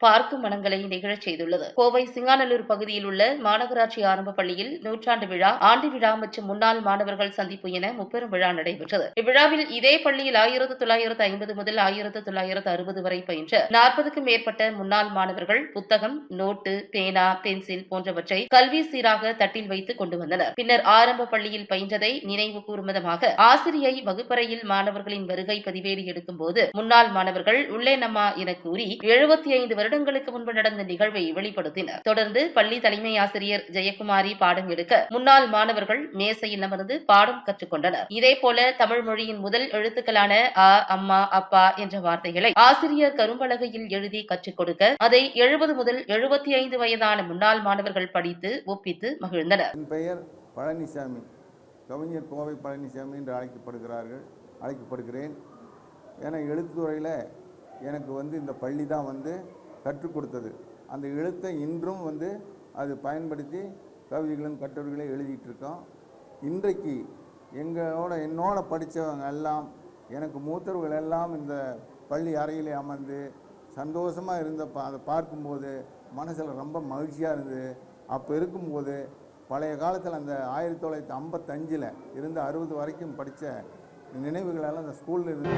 பார்க்கும் மனங்களை நிகழச் செய்துள்ளது. கோவை சிங்காநல்லூர் பகுதியில் உள்ள மாநகராட்சி ஆரம்ப பள்ளியில் நூற்றாண்டு விழா, ஆண்டு விழா மற்றும் முன்னாள் மாணவர்கள் சந்திப்பு என முப்பெரும் விழா நடைபெற்றது. இவ்விழாவில் இதே பள்ளியில் 1950 முதல் 1960 வரை பயின்ற 40க்கும் மேற்பட்ட முன்னாள் மாணவர்கள் புத்தகம், நோட்டு, பேனா, பென்சில் போன்றவற்றை கல்வி சீராக தட்டில் வைத்து கொண்டு வந்தனர். பின்னர் ஆரம்ப பள்ளியில் பயின்றதை நினைவு கூறும் விதமாக ஆசிரியை வகுப்பறையில் மாணவர்களின் வருகை பதிவேடு எடுக்கும் போது முன்னாள் மாணவர்கள் உள்ளேனம்மா என கூறி 75 வருடங்களுக்கு முன்பு நடந்த நிகழ்வை வெளிப்படுத்தினர். தொடர்ந்து பள்ளி தலைமை ஆசிரியர் ஜெயக்குமாரி பாடம் எடுக்க முன்னாள் மாணவர்கள் மேசையில் அமர்ந்து பாடம் கற்றுக்கொண்டனர். இதேபோல தமிழ் மொழியின் முதல் எழுத்துக்களான அ, அம்மா, அப்பா என்ற வார்த்தைகளை ஆசிரியர் கரும்பலகையில் எழுதி கற்றுக் கொடுக்க அதை 70 முதல் 75 வயதான முன்னாள் மாணவர்கள் படித்து ஒப்பித்து மகிழ்ந்தனர். என் பெயர் பழனிசாமி, கவிஞர் கோவை பழனிசாமி என்று அழைக்கப்படுகிறேன். ஏன்னா எழுத்துத்துறையில் எனக்கு இந்த பள்ளி தான் கற்றுக் கொடுத்தது. அந்த எழுத்தை இன்றும் அது பயன்படுத்தி கவிதைகளும் கட்டுரைகளையும் எழுதிட்டு இருக்கோம். இன்றைக்கு என்னோட படித்தவங்க எல்லாம், எனக்கு மூத்தவர்கள் எல்லாம் இந்த பள்ளி அறையிலே அமர்ந்து சந்தோஷமாக அதை பார்க்கும்போது மனசில் ரொம்ப மகிழ்ச்சியாக இருந்தது. அப்போ இருக்கும்போது பழைய காலத்தில் அந்த 1955 இருந்து 60 வரைக்கும் படித்த நினைவுகளெல்லாம் அந்த ஸ்கூலில் இருந்து